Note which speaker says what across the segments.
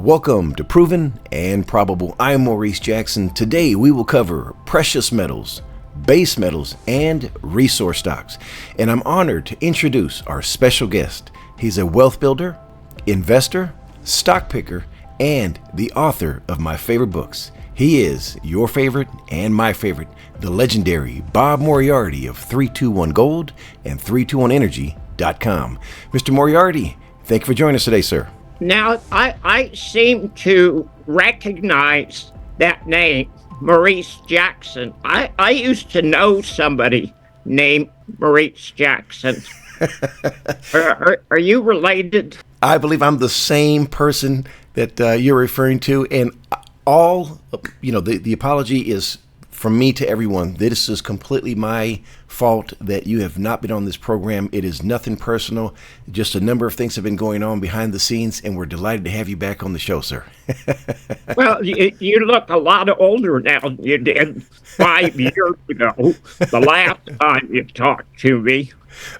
Speaker 1: Welcome to Proven and Probable. I'm Maurice Jackson. Today we will cover precious metals, base metals, and resource stocks. And I'm honored to introduce our special guest. He's a wealth builder, investor, stock picker, and the author of my favorite books. He is your favorite and my favorite, the legendary Bob Moriarty of 321 Gold and 321energy.com. Mr. Moriarty, thank you for joining us today, sir.
Speaker 2: Now, I seem to recognize that name, Maurice Jackson. I used to know somebody named Maurice Jackson. Are you related?
Speaker 1: I believe I'm the same person that you're referring to, and all, the apology is from me to everyone. This is completely my fault that you have not been on this program. It is nothing personal. Just a number of things have been going on behind the scenes, and we're delighted to have you back on the show, sir.
Speaker 2: Well, you look a lot older now than you did 5 years ago, the last time you talked to me.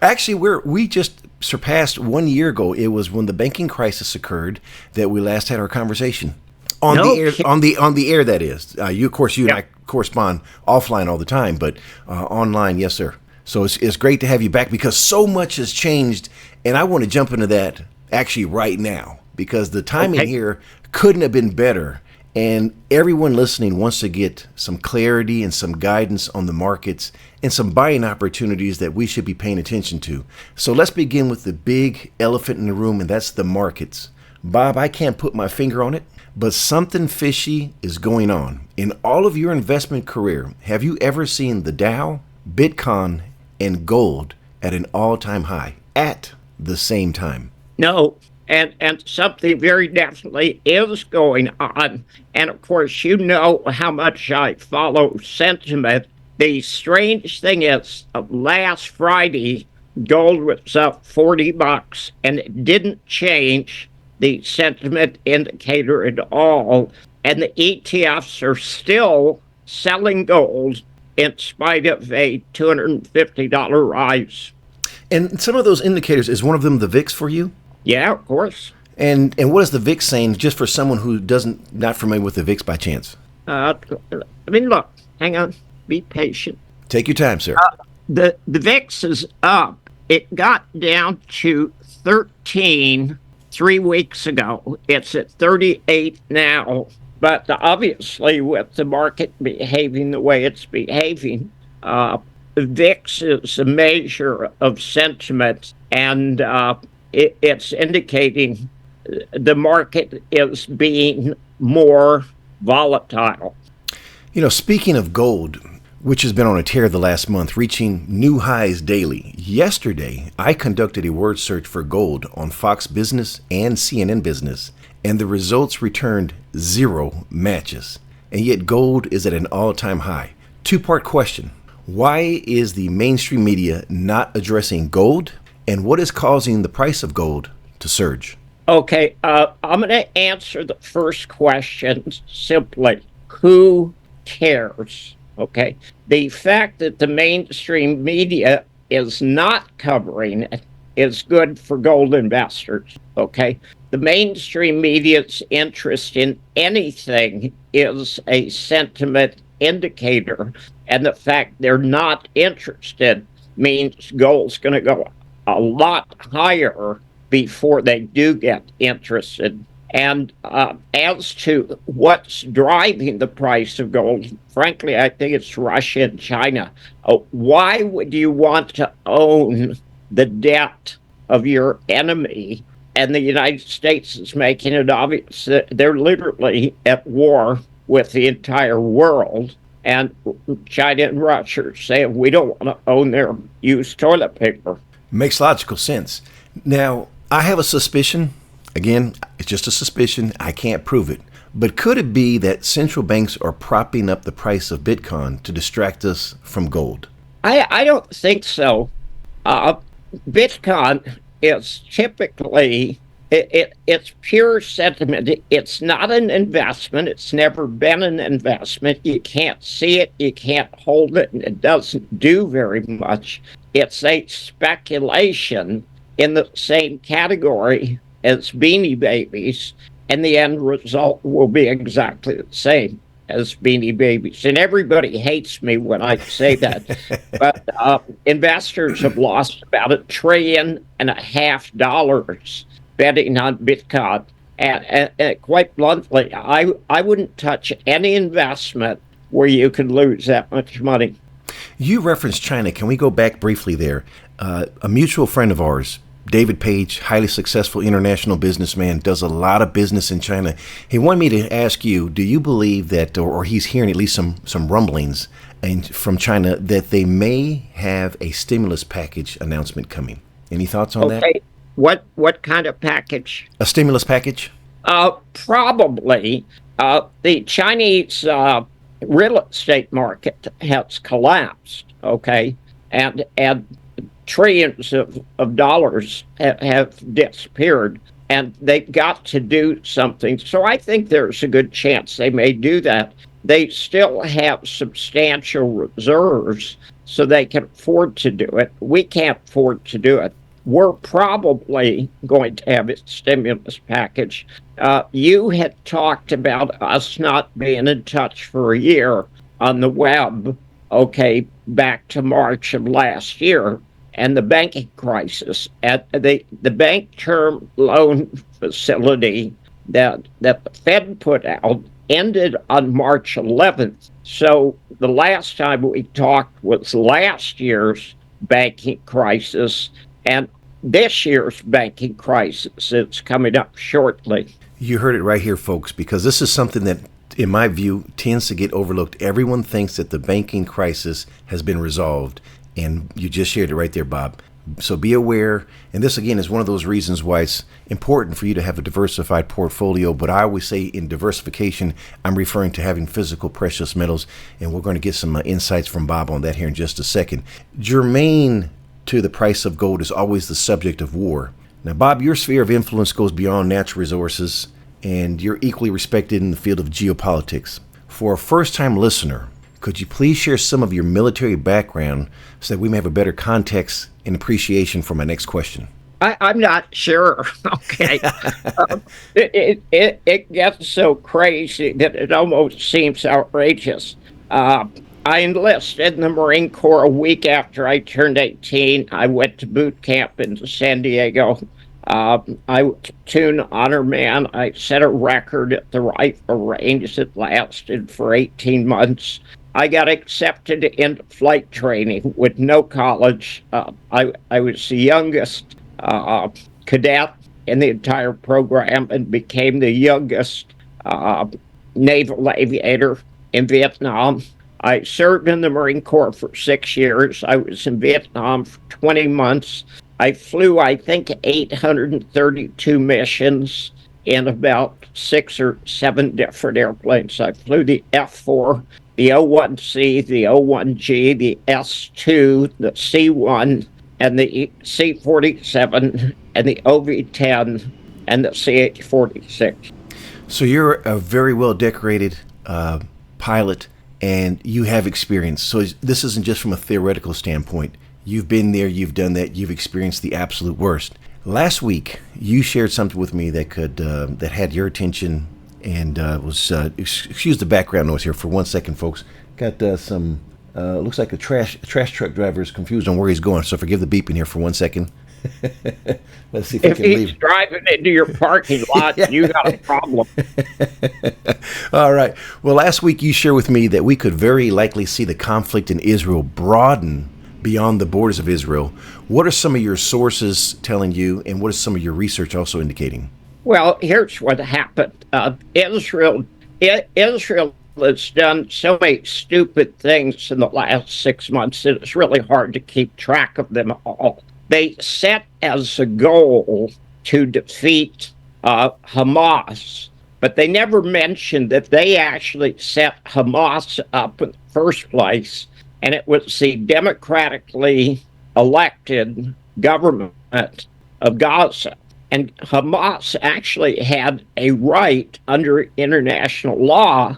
Speaker 1: Actually, we just surpassed 1 year ago. It was when the banking crisis occurred that we last had our conversation. On the air, that is. You and I correspond offline all the time, but online, yes, sir. So it's great to have you back because so much has changed, and I want to jump into that actually right now because the timing here couldn't have been better, and everyone listening wants to get some clarity and some guidance on the markets and some buying opportunities that we should be paying attention to. So let's begin with the big elephant in the room, and that's the markets. Bob, I can't put my finger on it, but something fishy is going on. In all of your investment career, have you ever seen the Dow, Bitcoin, and gold at an all-time high at the same time?
Speaker 2: No, and something very definitely is going on. And of course, you know how much I follow sentiment. The strange thing is, last Friday, gold was up $40, and it didn't change the sentiment indicator at all, and the ETFs are still selling gold in spite of a $250 rise.
Speaker 1: And some of those indicators, is one of them the VIX for you?
Speaker 2: Yeah, of course.
Speaker 1: And what is the VIX saying, just for someone who not familiar with the VIX by chance?
Speaker 2: Look, hang on, be patient.
Speaker 1: Take your time, sir.
Speaker 2: The VIX is up. It got down to 13 3 weeks ago. It's at 38 now, but obviously with the market behaving the way it's behaving, VIX is a measure of sentiment, and it's indicating the market is being more volatile.
Speaker 1: Speaking of gold, which has been on a tear the last month, reaching new highs daily. Yesterday, I conducted a word search for gold on Fox Business and CNN Business, and the results returned 0 matches. And yet gold is at an all-time high. Two-part question. Why is the mainstream media not addressing gold? And what is causing the price of gold to surge?
Speaker 2: Okay, I'm going to answer the first question simply. Who cares? Okay, the fact that the mainstream media is not covering it is good for gold investors. Okay, the mainstream media's interest in anything is a sentiment indicator, and the fact they're not interested means gold's going to go a lot higher before they do get interested. And as to what's driving the price of gold, frankly, I think it's Russia and China. Why would you want to own the debt of your enemy? And the United States is making it obvious that they're literally at war with the entire world. And China and Russia are saying we don't want to own their used toilet paper.
Speaker 1: Makes logical sense. Now, I have a suspicion. Again, it's just a suspicion. I can't prove it. But could it be that central banks are propping up the price of Bitcoin to distract us from gold?
Speaker 2: I don't think so. Bitcoin is typically, it's pure sentiment. It's not an investment. It's never been an investment. You can't see it. You can't hold it. And it doesn't do very much. It's a speculation in the same category as Beanie Babies and the end result will be exactly the same as Beanie Babies. And everybody hates me when I say that. But investors have lost about $1.5 trillion betting on Bitcoin. And quite bluntly, I wouldn't touch any investment where you could lose that much money.
Speaker 1: You referenced China. Can we go back briefly there? A mutual friend of ours, David Page, highly successful international businessman, does a lot of business in China. He wanted me to ask you, do you believe that, or he's hearing at least some rumblings from China, that they may have a stimulus package announcement coming? Any thoughts on that?
Speaker 2: What kind of package?
Speaker 1: A stimulus package?
Speaker 2: Probably. The Chinese real estate market has collapsed, okay? And trillions of dollars have disappeared, and they've got to do something. So I think there's a good chance they may do that. They still have substantial reserves, so they can afford to do it. We can't afford to do it. We're probably going to have a stimulus package. You had talked about us not being in touch for a year on the web, okay, back to March of last year, and the banking crisis. At the bank term loan facility that the Fed put out ended on March 11th. So the last time we talked was last year's banking crisis, and this year's banking crisis is coming up shortly.
Speaker 1: You heard it right here, folks, because this is something that, in my view, tends to get overlooked. Everyone thinks that the banking crisis has been resolved, and you just shared it right there, Bob. So be aware, and this, again, is one of those reasons why it's important for you to have a diversified portfolio. But I always say in diversification, I'm referring to having physical precious metals, and we're going to get some insights from Bob on that here in just a second. Germane to the price of gold is always the subject of war. Now, Bob, your sphere of influence goes beyond natural resources, and you're equally respected in the field of geopolitics. For a first-time listener, could you please share some of your military background so that we may have a better context and appreciation for my next question?
Speaker 2: I'm not sure. Okay. It gets so crazy that it almost seems outrageous. I enlisted in the Marine Corps a week after I turned 18. I went to boot camp in San Diego. I was platoon honor man. I set a record at the rifle range that lasted for 18 months. I got accepted into flight training with no college. I was the youngest cadet in the entire program and became the youngest naval aviator in Vietnam. I served in the Marine Corps for 6 years. I was in Vietnam for 20 months. I flew, I think, 832 missions in about 6 or 7 different airplanes. I flew the F-4, the O-1C, the O-1G, the S-2, the C-1, and the C-47, and the OV-10, and the CH-46.
Speaker 1: So you're a very well-decorated pilot, and you have experience. So this isn't just from a theoretical standpoint. You've been there, you've done that, you've experienced the absolute worst. Last week, you shared something with me that that had your attention, and was excuse the background noise here for 1 second, folks. Got some looks like a trash truck driver is confused on where he's going, so forgive the beeping here for 1 second. Let's see if
Speaker 2: he's driving into your parking lot, yeah. You got a problem.
Speaker 1: All right. Well, last week you shared with me that we could very likely see the conflict in Israel broaden beyond the borders of Israel. What are some of your sources telling you, and what is some of your research also indicating?
Speaker 2: Well, here's what happened. Israel has done so many stupid things in the last 6 months that it's really hard to keep track of them all. They set as a goal to defeat Hamas, but they never mentioned that they actually set Hamas up in the first place, and it was the democratically elected government of Gaza. And Hamas actually had a right under international law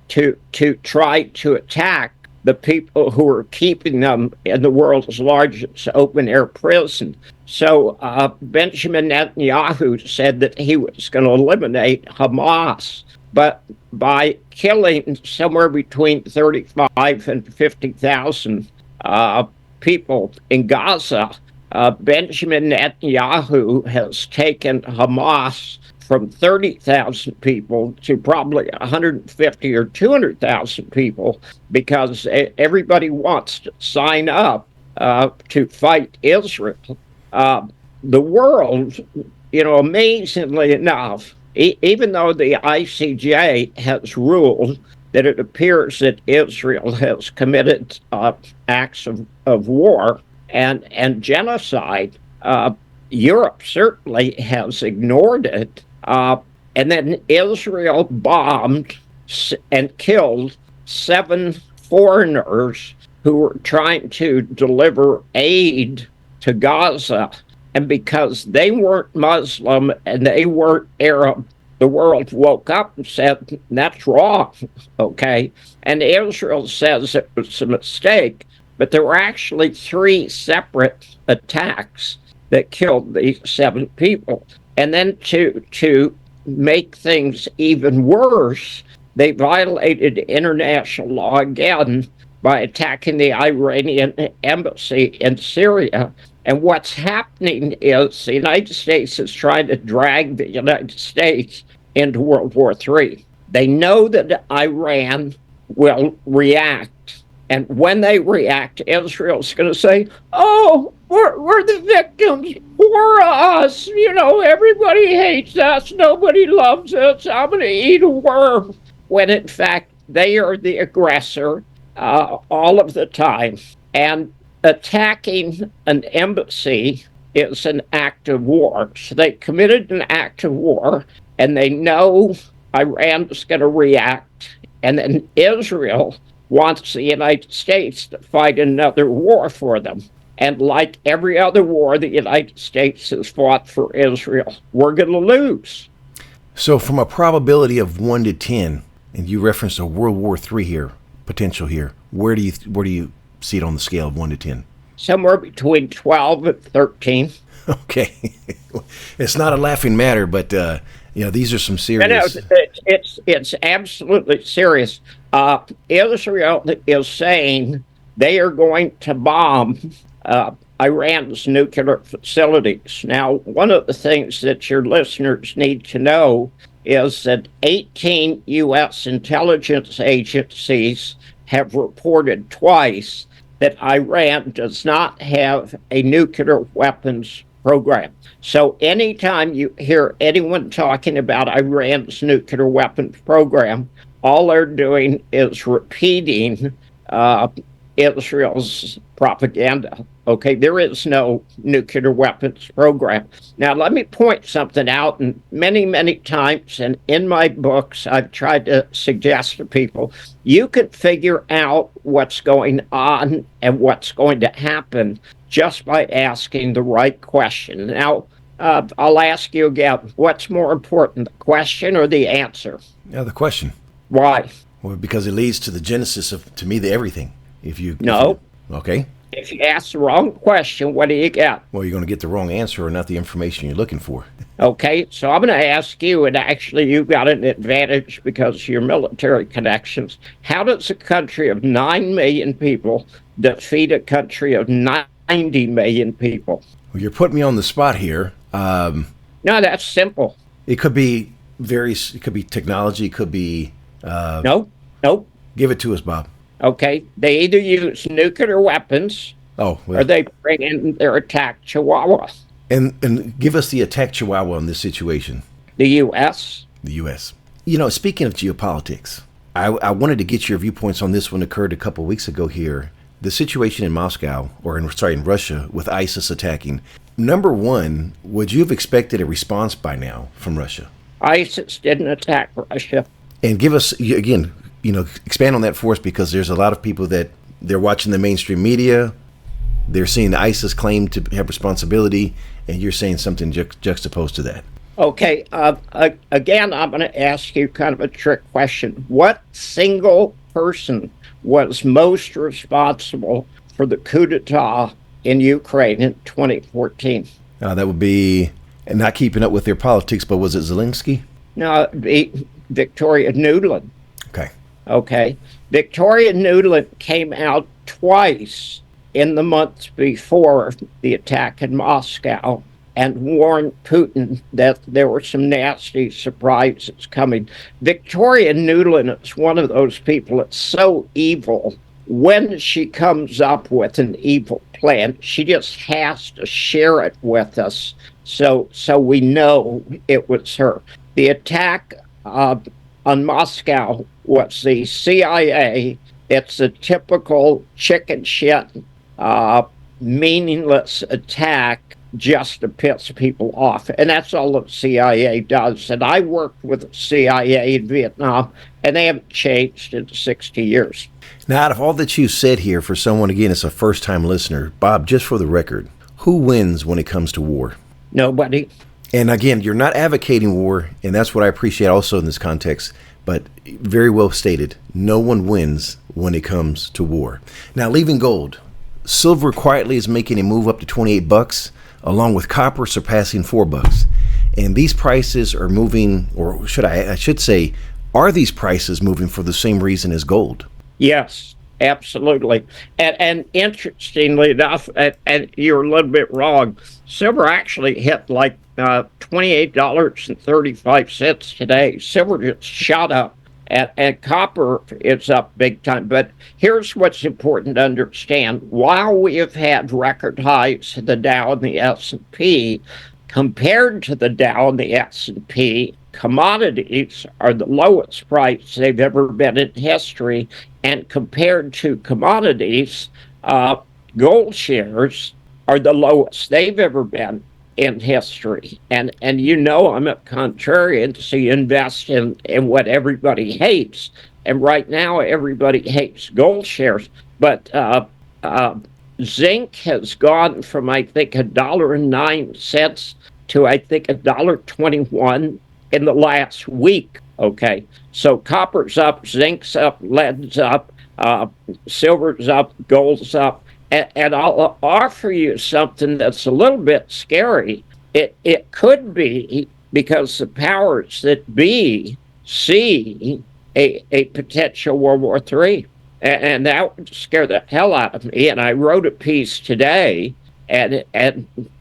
Speaker 2: to try to attack the people who are keeping them in the world's largest open-air prison. So Benjamin Netanyahu said that he was going to eliminate Hamas, but by killing somewhere between 35 and 50,000 people in Gaza, Benjamin Netanyahu has taken Hamas from 30,000 people to probably 150 or 200,000 people, because everybody wants to sign up to fight Israel. The world, amazingly enough, even though the ICJ has ruled that it appears that Israel has committed acts of war and genocide, Europe certainly has ignored it. And then Israel bombed and killed 7 foreigners who were trying to deliver aid to Gaza. And because they weren't Muslim and they weren't Arab, the world woke up and said, that's wrong, okay? And Israel says it was a mistake, but there were actually 3 separate attacks that killed these 7 people. And then to make things even worse, they violated international law again by attacking the Iranian embassy in Syria. And what's happening is the United States is trying to drag the United States into World War III. They know that Iran will react. And when they react, Israel's going to say, oh, we're the victims. Poor us. Everybody hates us. Nobody loves us. I'm going to eat a worm. When in fact, they are the aggressor all of the time. And attacking an embassy is an act of war. So they committed an act of war, and they know Iran is going to react. And then Israel wants the United States to fight another war for them. And like every other war the United States has fought for Israel, we're going to lose.
Speaker 1: So from a probability of 1 to 10, and you referenced a World War III here, potential here, where do you see it on the scale of 1 to 10?
Speaker 2: Somewhere between 12 and 13.
Speaker 1: Okay. It's not a laughing matter, but these are some serious...
Speaker 2: No, it's absolutely serious. Israel is saying they are going to bomb Iran's nuclear facilities. Now, one of the things that your listeners need to know is that 18 U.S. intelligence agencies have reported twice that Iran does not have a nuclear weapons program. So anytime you hear anyone talking about Iran's nuclear weapons program, all they're doing is repeating Israel's propaganda. Okay, there is no nuclear weapons program. Now, let me point something out, and many, many times, and in my books, I've tried to suggest to people, you can figure out what's going on and what's going to happen just by asking the right question. Now, I'll ask you again, what's more important, the question or the answer?
Speaker 1: Yeah, the question.
Speaker 2: Why?
Speaker 1: Well, because it leads to the genesis of, to me, the everything. Okay.
Speaker 2: If you ask the wrong question, what do you get?
Speaker 1: Well, you're going to get the wrong answer or not the information you're looking for.
Speaker 2: Okay, so I'm going to ask you, and actually you've got an advantage because of your military connections. How does a country of 9 million people defeat a country of 90 million people?
Speaker 1: Well, you're putting me on the spot here.
Speaker 2: No, that's simple.
Speaker 1: It could be it could be technology, it could be...
Speaker 2: Nope.
Speaker 1: Give it to us, Bob.
Speaker 2: Okay, they either use nuclear weapons or they bring in their attack chihuahua.
Speaker 1: And give us the attack chihuahua in this situation.
Speaker 2: The U.S.?
Speaker 1: The U.S. Speaking of geopolitics, I wanted to get your viewpoints on this one. Occurred a couple of weeks ago here. The situation in Moscow, in Russia, with ISIS attacking. Number one, would you have expected a response by now from Russia?
Speaker 2: ISIS didn't attack Russia.
Speaker 1: And give us, again, expand on that for us, because there's a lot of people that they're watching the mainstream media. They're seeing the ISIS claim to have responsibility, and you're saying something juxtaposed to that.
Speaker 2: Okay. Again, I'm going to ask you kind of a trick question. What single person was most responsible for the coup d'etat in Ukraine in 2014?
Speaker 1: That would be not keeping up with their politics, but was it Zelensky?
Speaker 2: No, it'd be Victoria Nuland.
Speaker 1: Okay.
Speaker 2: Okay. Victoria Nuland came out twice in the months before the attack in Moscow and warned Putin that there were some nasty surprises coming. Victoria Nuland is one of those people that's so evil. When she comes up with an evil plan, she just has to share it with us so we know it was her. The attack on Moscow was the CIA. It's a typical chicken shit, meaningless attack just to piss people off. And that's all the CIA does. And I worked with the CIA in Vietnam, and they haven't changed in 60 years.
Speaker 1: Now, out of all that you said here, for someone, again, it's a first-time listener, Bob, just for the record, who wins when it comes to war?
Speaker 2: Nobody.
Speaker 1: And again, you're not advocating war, and that's what I appreciate also in this context, but very well stated. No one wins when it comes to war. Now, leaving gold, silver quietly is making a move up to $28, along with copper surpassing $4. And these prices are moving, or I should say, are these prices moving for the same reason as gold?
Speaker 2: Yes, absolutely. And interestingly enough, and you're a little bit wrong, silver actually hit like $28.35 today. Silver just shot up, and copper is up big time. But here's what's important to understand. While we have had record highs in the Dow and the S&P, compared to the Dow and the S&P, commodities are the lowest price they've ever been in history. And compared to commodities, gold shares are the lowest they've ever been in history. And you know I'm a contrarian, so you invest in what everybody hates. And right now, everybody hates gold shares. But zinc has gone from, I think, $1.09 to, I think, $1.21 in the last week. Okay, so copper's up, zinc's up, lead's up, silver's up, gold's up, and I'll offer you something that's a little bit scary. It could be because the powers that be see a potential World War III, and that would scare the hell out of me. And I wrote a piece today. And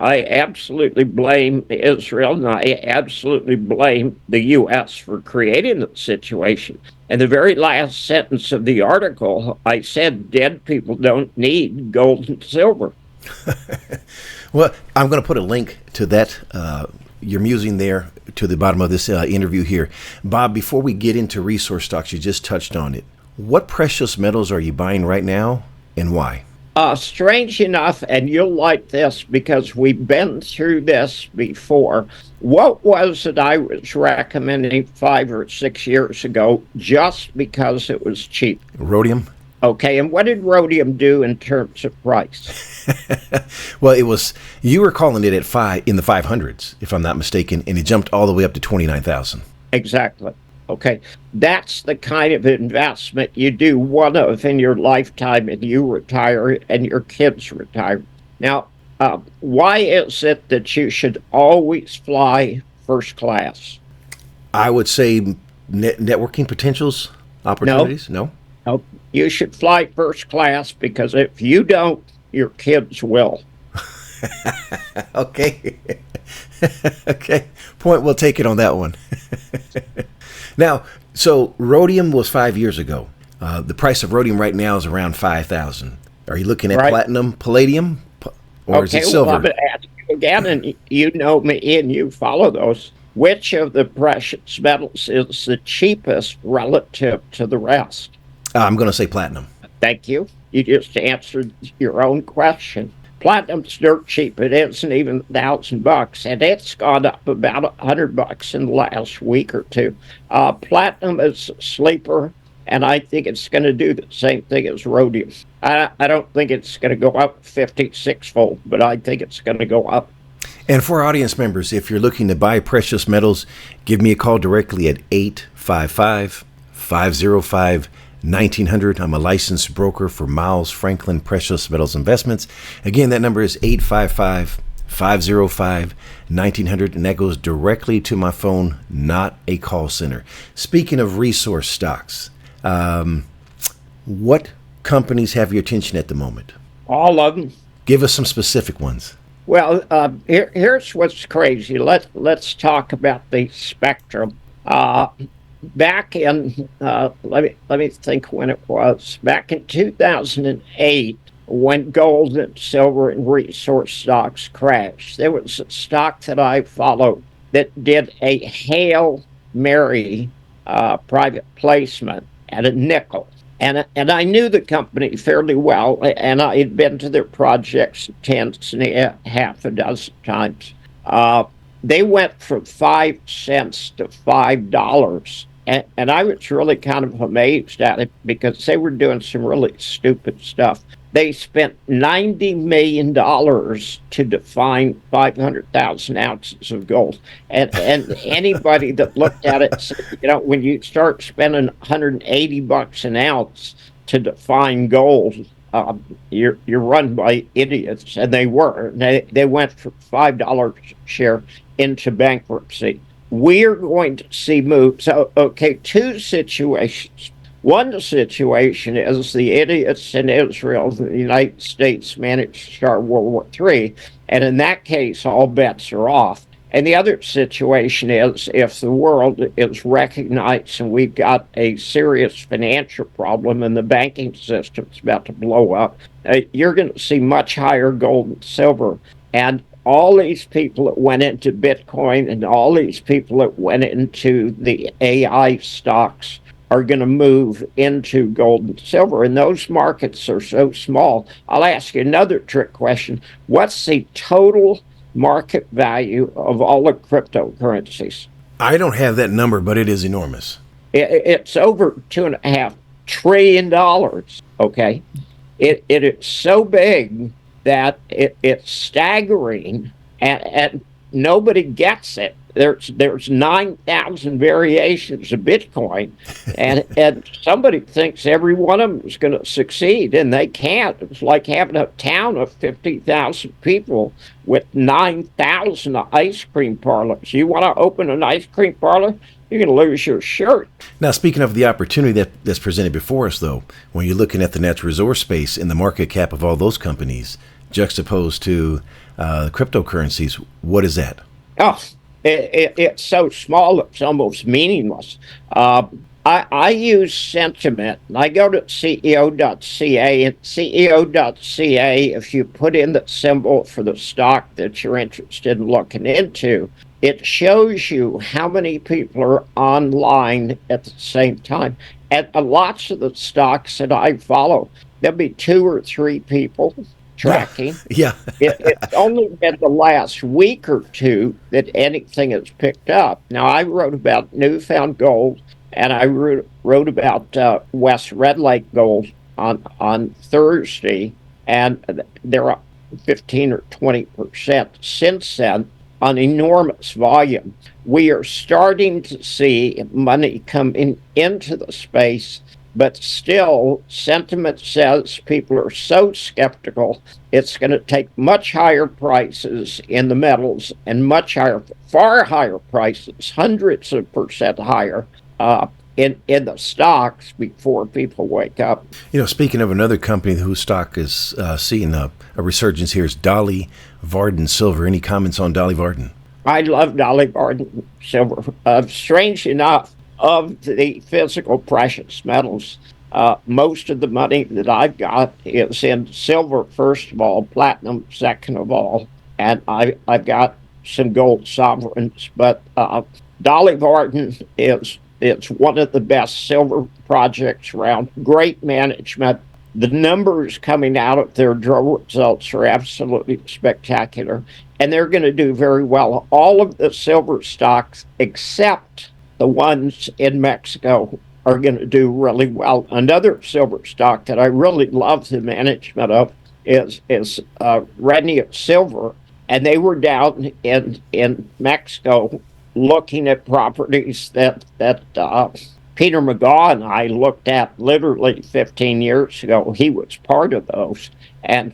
Speaker 2: I absolutely blame Israel, and I absolutely blame the U.S. for creating the situation. And the very last sentence of the article, I said, dead people don't need gold and silver.
Speaker 1: Well, I'm going to put a link to that, your musing there, to the bottom of this interview here. Bob, before we get into resource stocks, you just touched on it. What precious metals are you buying right now, and why?
Speaker 2: Strange enough, and you'll like this because we've been through this before. What was it I was recommending 5 or 6 years ago just because it was cheap?
Speaker 1: Rhodium.
Speaker 2: Okay, and what did rhodium do in terms of price?
Speaker 1: Well, you were calling it in the 500s, if I'm not mistaken, and it jumped all the way up to 29,000.
Speaker 2: Exactly. Okay, that's the kind of investment you do one of in your lifetime, and you retire and your kids retire. Now, why is it that you should always fly first class?
Speaker 1: I would say networking potentials, opportunities. No?
Speaker 2: You should fly first class because if you don't, your kids will.
Speaker 1: Okay. Okay. Point well taken on that one. Now, so rhodium was 5 years ago. The price of rhodium right now is around 5,000. Are you looking at platinum, palladium, or is it silver?
Speaker 2: Well, I'm going to ask you again, and you know me and you follow those. Which of the precious metals is the cheapest relative to the rest?
Speaker 1: I'm going to say platinum.
Speaker 2: Thank you. You just answered your own question. Platinum's dirt cheap. It isn't even $1,000, and it's gone up about $100 in the last week or two. Platinum is a sleeper, and I think it's going to do the same thing as rhodium. I don't think it's going to go up 56-fold, but I think it's going to go up.
Speaker 1: And for our audience members, if you're looking to buy precious metals, give me a call directly at 855-505 1900. I'm a licensed broker for Miles Franklin Precious Metals Investments. Again, that number is 855-505-1900, and that goes directly to my phone, not a call center. Speaking of resource stocks, what companies have your attention at the moment?
Speaker 2: All of them.
Speaker 1: Give us some specific ones.
Speaker 2: Well, here's what's crazy. Let's talk about the spectrum. Back in let me think when it was. Back in 2008, when gold and silver and resource stocks crashed, there was a stock that I followed that did a Hail Mary private placement at a nickel. And I knew the company fairly well, and I had been to their projects 10 and half a dozen times. They went from 5 cents to $5. And I was really kind of amazed at it because they were doing some really stupid stuff. They spent $90 million to define 500,000 ounces of gold. And anybody that looked at it said, when you start spending $180 an ounce to define gold, you're run by idiots. And they were. They went from $5 a share into bankruptcy. We're going to see moves. So, okay, two situations. One situation is the idiots in Israel, the United States managed to start World War III, and in that case, all bets are off. And the other situation is if the world is recognized and we've got a serious financial problem and the banking system's about to blow up, you're going to see much higher gold and silver. And all these people that went into Bitcoin and all these people that went into the AI stocks are going to move into gold and silver. And those markets are so small. I'll ask you another trick question. What's the total market value of all the cryptocurrencies?
Speaker 1: I don't have that number, but it is enormous.
Speaker 2: It's over $2.5 trillion. Okay. It is so big that it's staggering, and nobody gets it. There's 9,000 variations of Bitcoin, and somebody thinks every one of them is going to succeed, and they can't. It's like having a town of 50,000 people with 9,000 ice cream parlors. You want to open an ice cream parlor? You're going to lose your shirt.
Speaker 1: Now, speaking of the opportunity that's presented before us, though, when you're looking at the natural resource space and the market cap of all those companies juxtaposed to cryptocurrencies, what is that?
Speaker 2: Oh, it's so small it's almost meaningless. I use sentiment. I go to CEO.ca, and CEO.ca, if you put in the symbol for the stock that you're interested in looking into, it shows you how many people are online at the same time. And lots of the stocks that I follow, there'll be 2 or 3 people tracking.
Speaker 1: Yeah.
Speaker 2: It's only been the last week or two that anything has picked up. Now, I wrote about Newfound Gold, and I wrote about West Red Lake Gold on Thursday, and they're up 15 or 20% since then on enormous volume. We are starting to see money coming into the space, but still, sentiment says people are so skeptical, it's going to take much higher prices in the metals and much higher, far higher prices, hundreds of percent higher in the stocks before people wake up.
Speaker 1: Speaking of another company whose stock is seeing a resurgence here is Dolly Varden Silver. Any comments on Dolly Varden?
Speaker 2: I love Dolly Varden Silver. Strange enough, of the physical precious metals, most of the money that I've got is in silver, first of all, platinum, second of all, and I've got some gold sovereigns. But Dolly Varden is one of the best silver projects around. Great management. The numbers coming out of their drill results are absolutely spectacular, and they're going to do very well. All of the silver stocks, except the ones in Mexico, are going to do really well. Another silver stock that I really love the management of is Redneck Silver, and they were down in Mexico looking at properties that Peter McGaugh and I looked at literally 15 years ago. He was part of those, and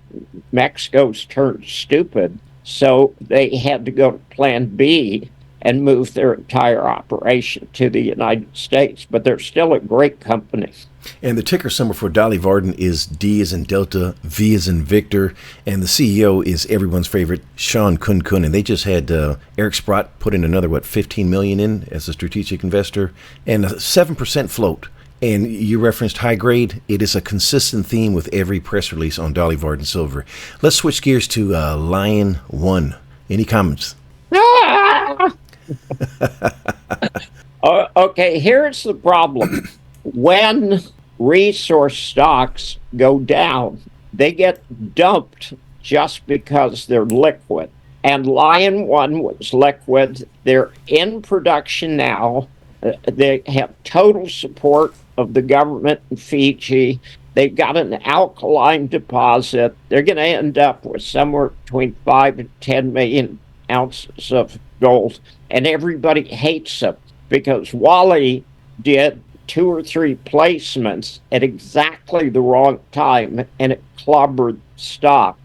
Speaker 2: Mexico's turned stupid, so they had to go to Plan B and move their entire operation to the United States. But they're still a great company.
Speaker 1: And the ticker symbol for Dolly Varden is D as in Delta, V as in Victor, and the CEO is everyone's favorite, Sean Kun Kun. And they just had Eric Sprott put in another, $15 million in as a strategic investor, and a 7% float. And you referenced high grade. It is a consistent theme with every press release on Dolly Varden Silver. Let's switch gears to Lion One. Any comments?
Speaker 2: Okay, here's the problem. When resource stocks go down, they get dumped just because they're liquid. And Lion One was liquid. They're in production now. They have total support of the government in Fiji. They've got an alkaline deposit. They're going to end up with somewhere between 5 and 10 million ounces of gold. And everybody hates them because Wally did 2 or 3 placements at exactly the wrong time, and it clobbered stock.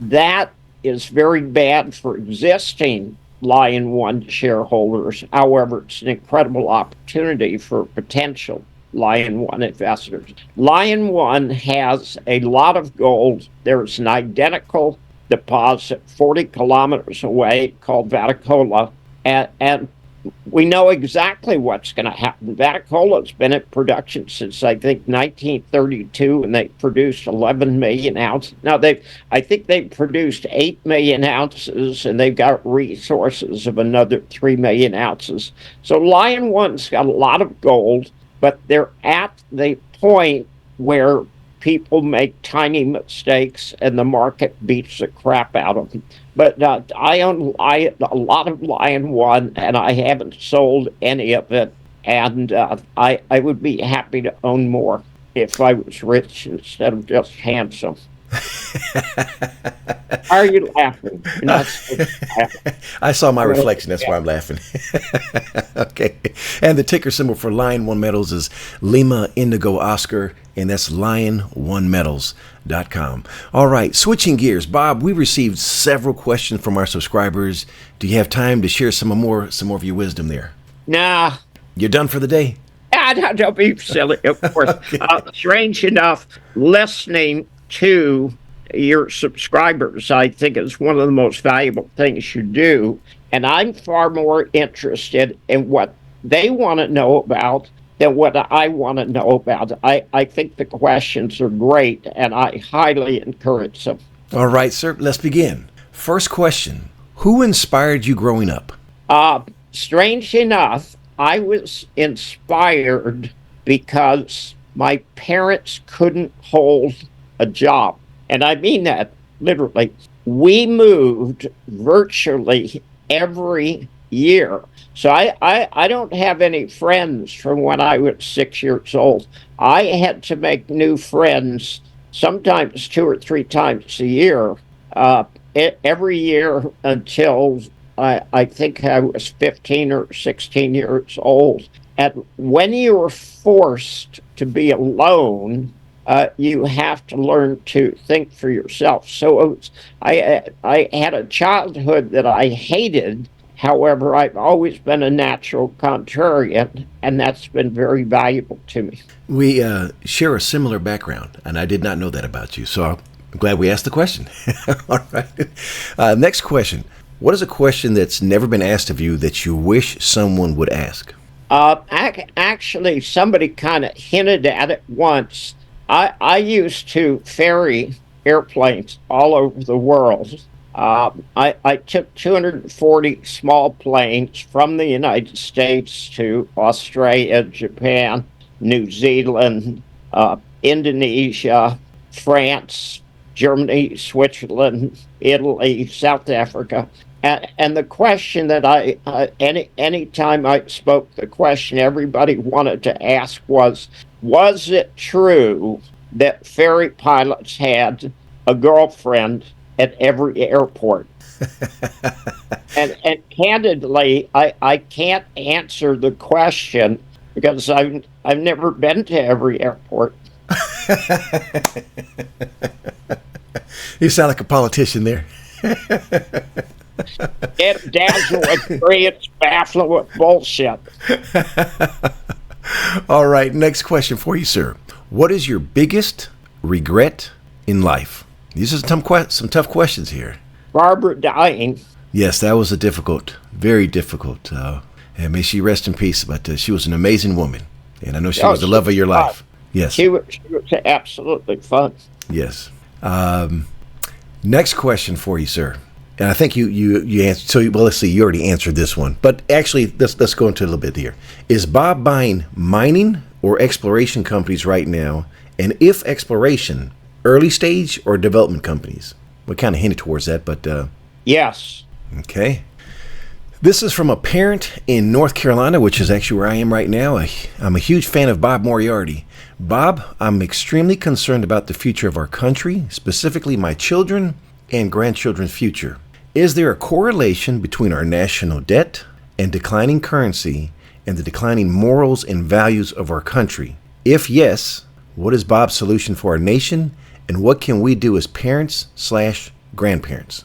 Speaker 2: That is very bad for existing Lion One shareholders. However, it's an incredible opportunity for potential Lion One investors. Lion One has a lot of gold. There's an identical deposit 40 kilometers away called Vaticola, and we know exactly what's going to happen. Vaticola's been in production since, I think, 1932, and they produced 11 million ounces. Now, I think they've produced 8 million ounces, and they've got resources of another 3 million ounces. So Lion One's got a lot of gold, but they're at the point where people make tiny mistakes and the market beats the crap out of them. But I own a lot of Lion One, and I haven't sold any of it. And I would be happy to own more if I was rich instead of just handsome. Why are you laughing? You're not supposed to laugh.
Speaker 1: I saw my reflection. That's why I'm laughing. Okay. And the ticker symbol for Lion One Metals is Lima Indigo Oscar, and that's liononemetals.com. All right. Switching gears. Bob, we received several questions from our subscribers. Do you have time to share some more of your wisdom there?
Speaker 2: Nah.
Speaker 1: You're done for the day?
Speaker 2: Don't be silly, of course. Okay. Strange enough, listening to your subscribers, I think, is one of the most valuable things you do. And I'm far more interested in what they want to know about than what I want to know about. I think the questions are great, and I highly encourage them.
Speaker 1: All right, sir, let's begin. First question, who inspired you growing up?
Speaker 2: Strange enough, I was inspired because my parents couldn't hold a job. And I mean that literally. We moved virtually every year. So I don't have any friends from when I was 6 years old. I had to make new friends sometimes 2 or 3 times a year, every year until I think I was 15 or 16 years old. And when you were forced to be alone, you have to learn to think for yourself. So I had a childhood that I hated. However, I've always been a natural contrarian, and that's been very valuable to me.
Speaker 1: We share a similar background, and I did not know that about you. So I'm glad we asked the question. All right. Next question. What is a question that's never been asked of you that you wish someone would ask?
Speaker 2: Actually, somebody kind of hinted at it once. I used to ferry airplanes all over the world. I took 240 small planes from the United States to Australia, Japan, New Zealand, Indonesia, France, Germany, Switzerland, Italy, South Africa. And the question that any time I spoke, the question everybody wanted to ask was it true that ferry pilots had a girlfriend at every airport? and candidly, I can't answer the question because I've never been to every airport.
Speaker 1: You sound like a politician there.
Speaker 2: It dazzle agree, it's baffling with bullshit.
Speaker 1: All right, next question for you, sir. What is your biggest regret in life? These are some tough questions here.
Speaker 2: Barbara dying.
Speaker 1: Yes, that was very difficult. And may she rest in peace. But she was an amazing woman, and I know she was the love of your life. Yes,
Speaker 2: she was absolutely fun.
Speaker 1: Yes. Next question for you, sir. And I think you answered. So, well, let's see. You already answered this one, but actually, let's go into a little bit here. Is Bob buying mining or exploration companies right now? And if exploration, early stage or development companies? We kind of hinted towards that, but
Speaker 2: yes.
Speaker 1: Okay. This is from a parent in North Carolina, which is actually where I am right now. I'm a huge fan of Bob Moriarty. Bob, I'm extremely concerned about the future of our country, specifically my children and grandchildren's future. Is there a correlation between our national debt and declining currency and the declining morals and values of our country? If yes, what is Bob's solution for our nation, and what can we do as parents/grandparents?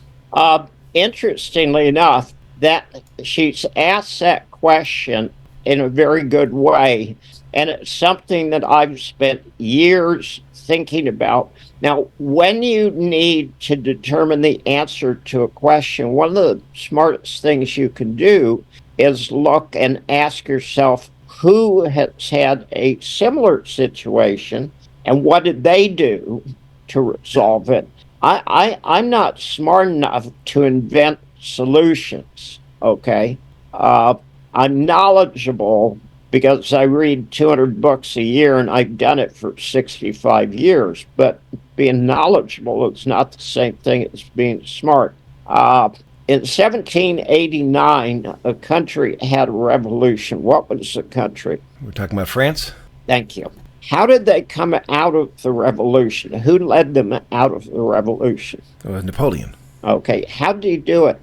Speaker 2: Interestingly enough, that she's asked that question in a very good way, and it's something that I've spent years thinking about. Now, when you need to determine the answer to a question, one of the smartest things you can do is look and ask yourself who has had a similar situation and what did they do to resolve it. I'm not smart enough to invent solutions, okay? I'm knowledgeable because I read 200 books a year and I've done it for 65 years, but being knowledgeable is not the same thing as being smart. In 1789, a country had a revolution. What was the country?
Speaker 1: We're talking about France?
Speaker 2: Thank you. How did they come out of the revolution? Who led them out of the revolution?
Speaker 1: It was Napoleon.
Speaker 2: Okay. How did he do it?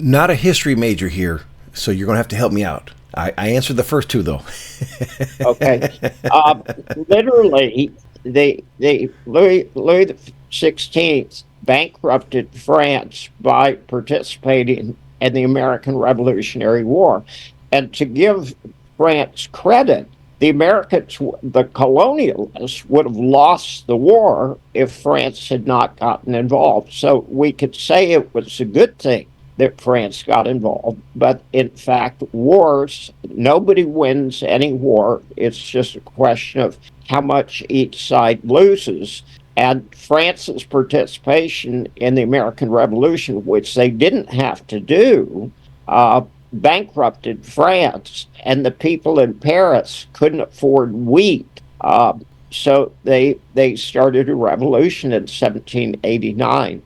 Speaker 1: Not a history major here, so you're going to have to help me out. I answered the first two, though.
Speaker 2: Okay. Literally, Louis XVI bankrupted France by participating in the American Revolutionary War. And to give France credit, the Americans, the colonialists, would have lost the war if France had not gotten involved. So we could say it was a good thing that France got involved. But in fact, wars, nobody wins any war. It's just a question of how much each side loses. And France's participation in the American Revolution, which they didn't have to do, bankrupted France, and the people in Paris couldn't afford wheat. So they started a revolution in 1789.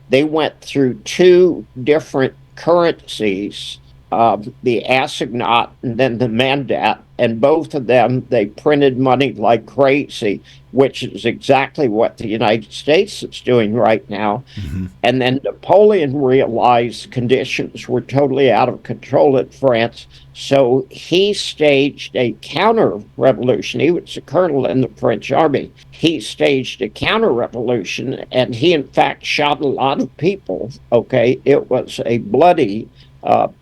Speaker 2: They went through two different currencies, the assignat and then the mandat, and both of them, they printed money like crazy, which is exactly what the United States is doing right now. Mm-hmm. And then Napoleon realized conditions were totally out of control in France, so he staged a counter-revolution. He was a colonel in the French army. He staged a counter-revolution, and he, in fact, shot a lot of people, okay? It was a bloody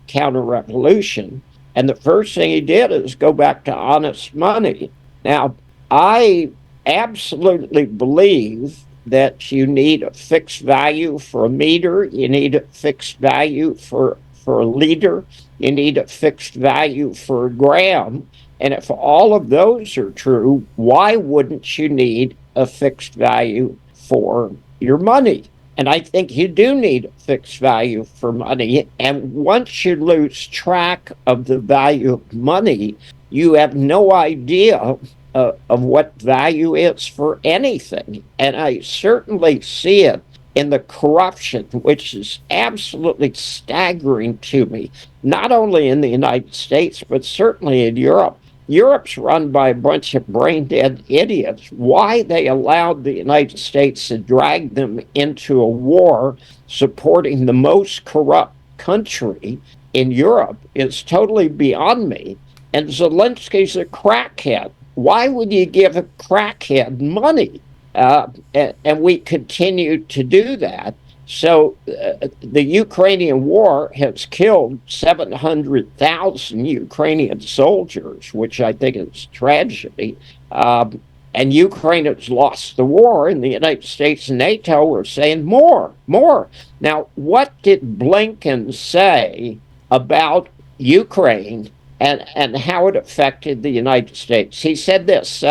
Speaker 2: counter-revolution. And the first thing he did is go back to honest money. Now, I absolutely believe that you need a fixed value for a meter. You need a fixed value for a liter. You need a fixed value for a gram. And if all of those are true, why wouldn't you need a fixed value for your money? And I think you do need a fixed value for money. And once you lose track of the value of money, you have no idea of what value is for anything. And I certainly see it in the corruption, which is absolutely staggering to me, not only in the United States, but certainly in Europe. Europe's run by a bunch of brain-dead idiots. Why they allowed the United States to drag them into a war supporting the most corrupt country in Europe is totally beyond me. And Zelensky's a crackhead. Why would you give a crackhead money? And we continue to do that. So the Ukrainian war has killed 700,000 Ukrainian soldiers, which I think is a tragedy. And Ukraine has lost the war, and the United States and NATO are saying more, more. Now, what did Blinken say about Ukraine and how it affected the United States? He said this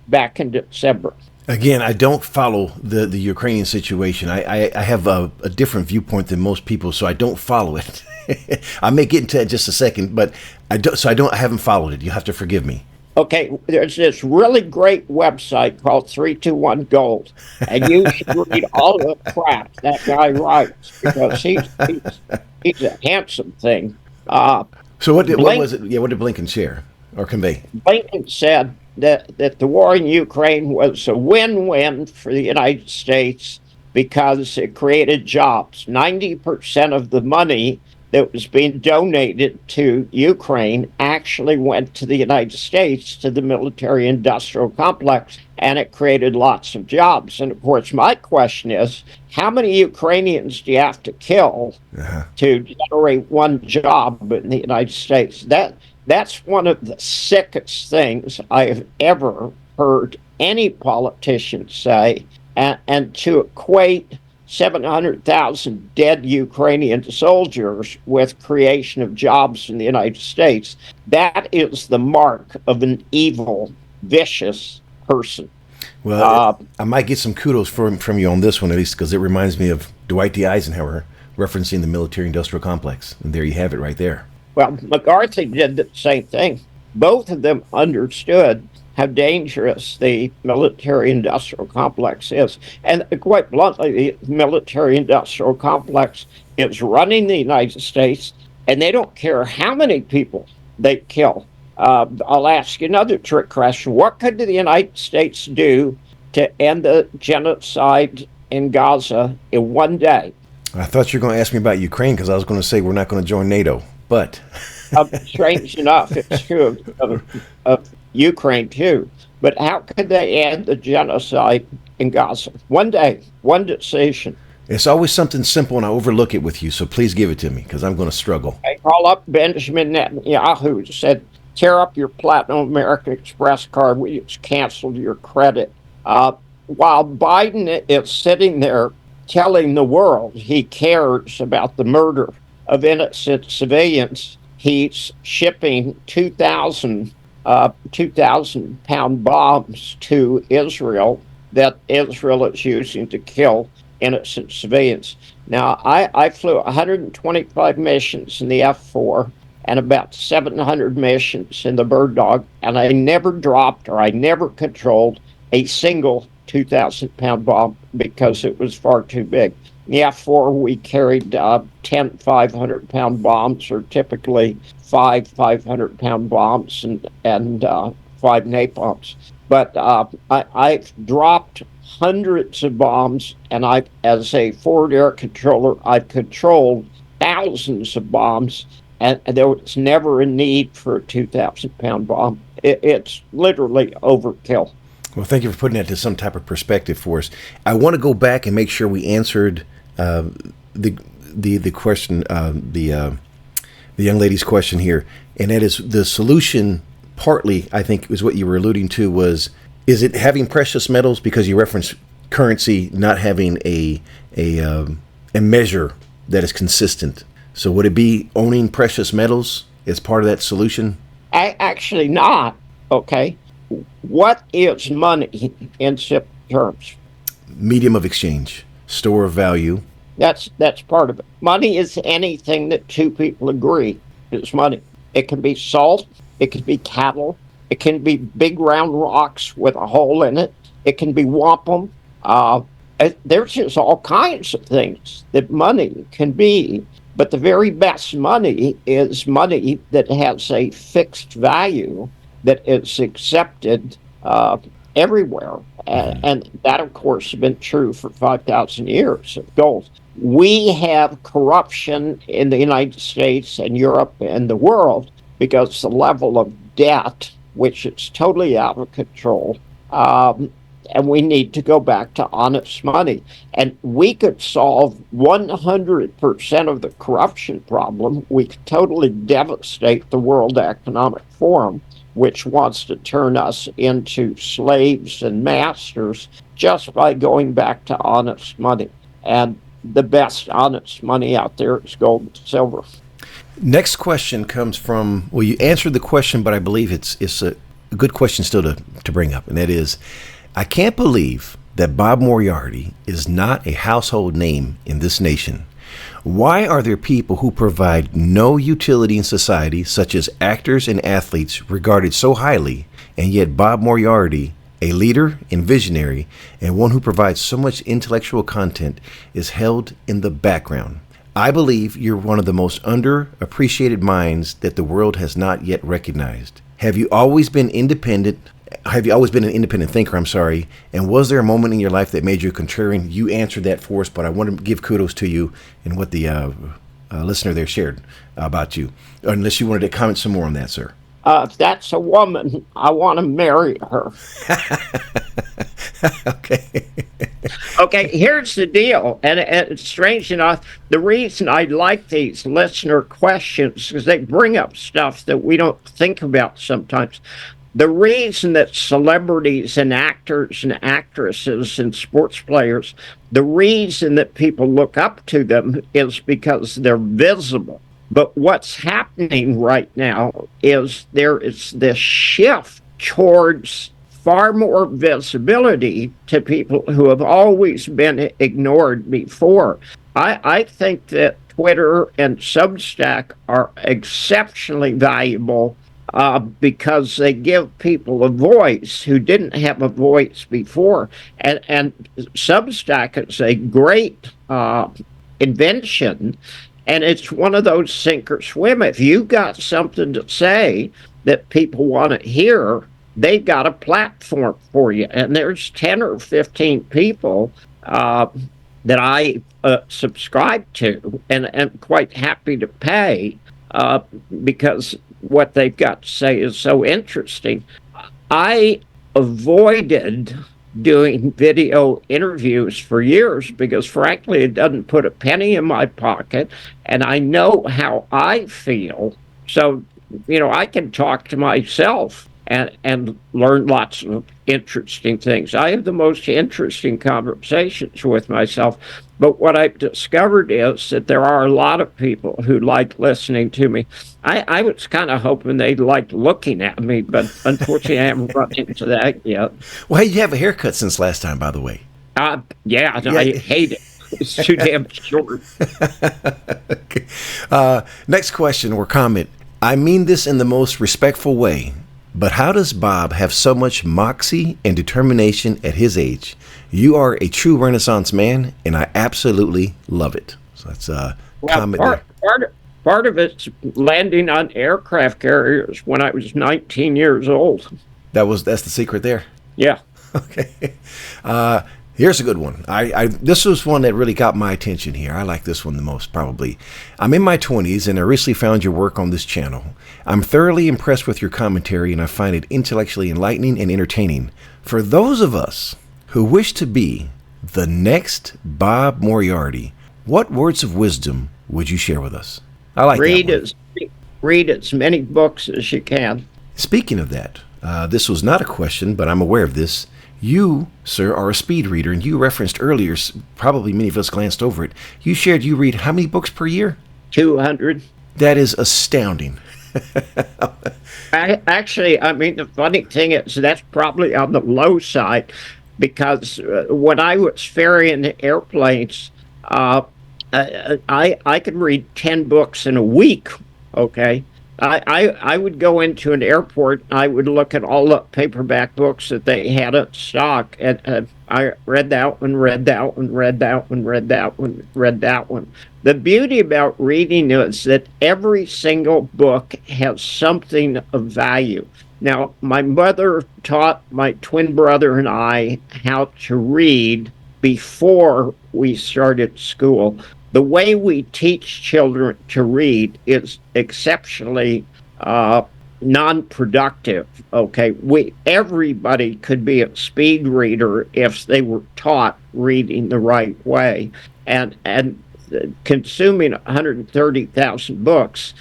Speaker 2: back in December.
Speaker 1: Again, I don't follow the Ukrainian situation. I have a different viewpoint than most people, so I don't follow it. I may get into that in just a second, but I haven't followed it. You have to forgive me.
Speaker 2: Okay, there's this really great website called 321 Gold, and you should read all the crap that guy writes, because he's a handsome thing.
Speaker 1: So what was it? Yeah, what did Blinken share or convey?
Speaker 2: Blinken said that the war in Ukraine was a win-win for the United States because it created jobs. 90% of the money that was being donated to Ukraine actually went to the United States, to the military-industrial complex, and it created lots of jobs. And of course, my question is, how many Ukrainians do you have to kill to generate one job in the United States? That's one of the sickest things I have ever heard any politician say, and to equate 700,000 dead Ukrainian soldiers with creation of jobs in the United States, that is the mark of an evil, vicious person.
Speaker 1: Well, I might get some kudos from you on this one, at least, because it reminds me of Dwight D. Eisenhower referencing the military-industrial complex. And there you have it right there.
Speaker 2: Well, McCarthy did the same thing. Both of them understood how dangerous the military-industrial complex is. And quite bluntly, the military-industrial complex is running the United States, and they don't care how many people they kill. I'll ask you another trick question. What could the United States do to end the genocide in Gaza in one day?
Speaker 1: I thought you were going to ask me about Ukraine, because I was going to say we're not going to join NATO. But
Speaker 2: strange enough, it's true of Ukraine too. But how could they end the genocide in Gaza? One day, one decision.
Speaker 1: It's always something simple, and I overlook it with you. So please give it to me, because I'm going to struggle.
Speaker 2: I call up Benjamin Netanyahu, who said, "Tear up your Platinum American Express card. We just canceled your credit." While Biden is sitting there telling the world he cares about the murder of innocent civilians, he's shipping 2,000 pound bombs to Israel that Israel is using to kill innocent civilians. Now, I flew 125 missions in the F-4 and about 700 missions in the Bird Dog, and I never dropped or I never controlled a single 2,000 pound bomb because it was far too big. In the F-4, we carried 10 500 pound bombs, or typically 500 pound bombs and 5 napalms. But I've dropped hundreds of bombs, and as a forward air controller, I've controlled thousands of bombs, and there was never a need for a 2,000 pound bomb. It's literally overkill.
Speaker 1: Well, thank you for putting that to some type of perspective for us. I want to go back and make sure we answered the question, the young lady's question here, and that is the solution. Partly, I think, is what you were alluding to. Is it having precious metals, because you referenced currency not having a measure that is consistent? So would it be owning precious metals as part of that solution?
Speaker 2: Actually not. Okay. What is money in simple terms?
Speaker 1: Medium of exchange, store of value.
Speaker 2: That's part of it. Money is anything that two people agree is money. It can be salt. It can be cattle. It can be big round rocks with a hole in it. It can be wampum. There's just all kinds of things that money can be. But the very best money is money that has a fixed value that is accepted everywhere. And that, of course, has been true for 5,000 years of gold. We have corruption in the United States and Europe and the world because the level of debt, which is totally out of control, and we need to go back to honest money. And we could solve 100% of the corruption problem. We could totally devastate the World Economic Forum, which wants to turn us into slaves and masters, just by going back to honest money. And the best honest money out there is gold and silver.
Speaker 1: Next question comes from, well, you answered the question, but I believe it's a good question still to bring up, and that is, I can't believe that Bob Moriarty is not a household name in this nation. Why are there people who provide no utility in society, such as actors and athletes, regarded so highly, and yet Bob Moriarty, a leader and visionary, and one who provides so much intellectual content, is held in the background? I believe you're one of the most underappreciated minds that the world has not yet recognized. Have you always been an independent thinker, and was there a moment in your life that made you a contrarian? You answered that for us, but I want to give kudos to you and what the listener there shared about you. Unless you wanted to comment some more on that, sir.
Speaker 2: If that's a woman, I want to marry her.
Speaker 1: Okay.
Speaker 2: Okay, here's the deal. And it's strange enough, the reason I like these listener questions is they bring up stuff that we don't think about sometimes. The reason that celebrities and actors and actresses and sports players, the reason that people look up to them is because they're visible. But what's happening right now is there is this shift towards far more visibility to people who have always been ignored before. I think that Twitter and Substack are exceptionally valuable because they give people a voice who didn't have a voice before. And Substack is a great invention, and it's one of those sink or swim. If you've got something to say that people want to hear, they've got a platform for you. And there's 10 or 15 people that I subscribe to and am quite happy to pay because what they've got to say is so interesting. I avoided doing video interviews for years because, frankly, it doesn't put a penny in my pocket, and I know how I feel. So, I can talk to myself and learn lots of interesting things. I have the most interesting conversations with myself. But what I've discovered is that there are a lot of people who like listening to me. I was kind of hoping they liked looking at me, but unfortunately I haven't run into that yet.
Speaker 1: Well, hey, you have a haircut since last time, by the way.
Speaker 2: Yeah. I hate it. It's too damn short.
Speaker 1: Okay. Next question or comment. I mean this in the most respectful way, but how does Bob have so much moxie and determination at his age? You are a true Renaissance man, and I absolutely love it. So that's a comment there.
Speaker 2: Part of it's landing on aircraft carriers when I was 19 years old.
Speaker 1: That's the secret there?
Speaker 2: Yeah.
Speaker 1: Okay. Here's a good one. This was one that really got my attention here. I like this one the most, probably. I'm in my 20s, and I recently found your work on this channel. I'm thoroughly impressed with your commentary, and I find it intellectually enlightening and entertaining. For those of us who wish to be the next Bob Moriarty, what words of wisdom would you share with us? I like that one.
Speaker 2: Read as many books as you can.
Speaker 1: Speaking of that, this was not a question, but I'm aware of this. You, sir, are a speed reader, and you referenced earlier, probably many of us glanced over it, you shared you read how many books per year?
Speaker 2: 200.
Speaker 1: That is astounding.
Speaker 2: The funny thing is that's probably on the low side, because when I was ferrying airplanes, I could read 10 books in a week, okay? I would go into an airport, I would look at all the paperback books that they had in stock, and I read that one, read that one, read that one, read that one, read that one. The beauty about reading is that every single book has something of value. Now, my mother taught my twin brother and I how to read before we started school. The way we teach children to read is exceptionally non-productive. Okay, everybody could be a speed reader if they were taught reading the right way, and consuming 130,000 books.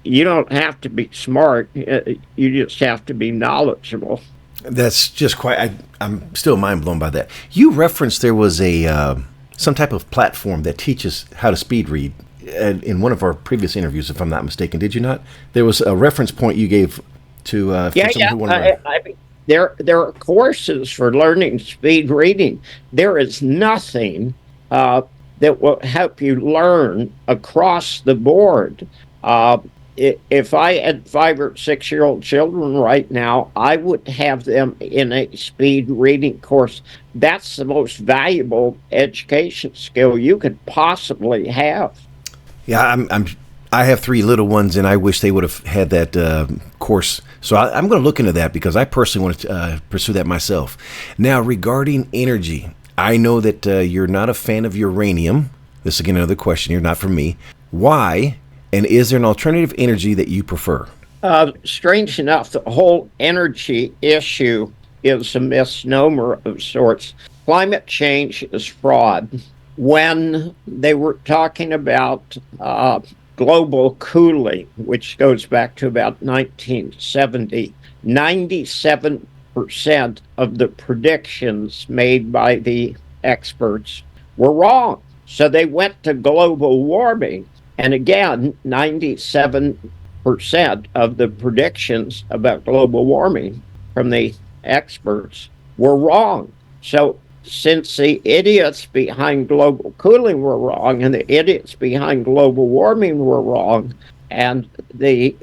Speaker 2: You don't have to be smart. You just have to be knowledgeable.
Speaker 1: That's just quite. I'm still mind blown by that. You referenced there was a some type of platform that teaches how to speed read in one of our previous interviews, if I'm not mistaken. Did you not? There was a reference point you gave to for someone who wanted to
Speaker 2: learn. There are courses for learning speed reading. There is nothing that will help you learn across the board. If I had 5 or 6 year old children right now, I would have them in a speed reading course. That's the most valuable education skill you could possibly have.
Speaker 1: Yeah, I have 3 little ones, and I wish they would have had that course. So I'm going to look into that because I personally want to pursue that myself. Now, regarding energy, I know that you're not a fan of uranium. This is again another question here, not from me. Why? And is there an alternative energy that you prefer?
Speaker 2: Strange enough, the whole energy issue is a misnomer of sorts. Climate change is fraud. When they were talking about global cooling, which goes back to about 1970, 97% of the predictions made by the experts were wrong. So they went to global warming. And again, 97% of the predictions about global warming from the experts were wrong. So since the idiots behind global cooling were wrong and the idiots behind global warming were wrong, and the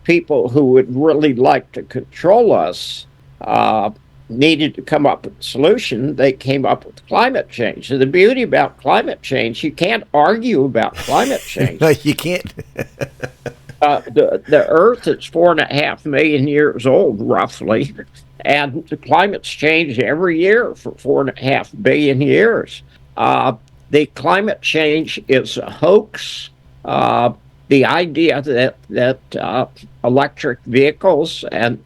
Speaker 2: people who would really like to control us needed to come up with a solution, they came up with climate change. So the beauty about climate change, you can't argue about climate change.
Speaker 1: No, you can't.
Speaker 2: The Earth is 4.5 million years old, roughly, and the climate's changed every year for 4.5 billion years. The climate change is a hoax. The idea that electric vehicles and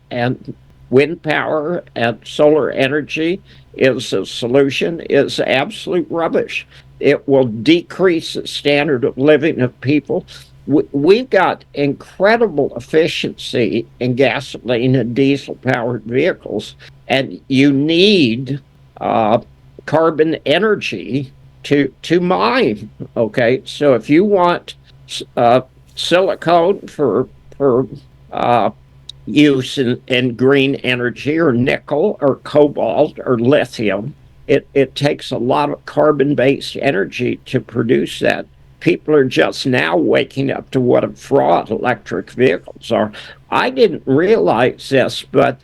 Speaker 2: wind power and solar energy is a solution is absolute rubbish. It will decrease the standard of living of people. We've got incredible efficiency in gasoline and diesel-powered vehicles, and you need carbon energy to mine. Okay, so if you want silicone for use in green energy, or nickel or cobalt or lithium, it takes a lot of carbon-based energy to produce that. People are just now waking up to what a fraud electric vehicles are. I didn't realize this, but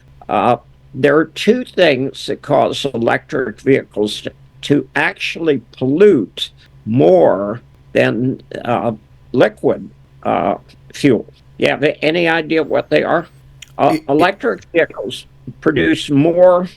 Speaker 2: there are 2 things that cause electric vehicles to actually pollute more than liquid fuel. You have any idea what they are? Electric vehicles produce more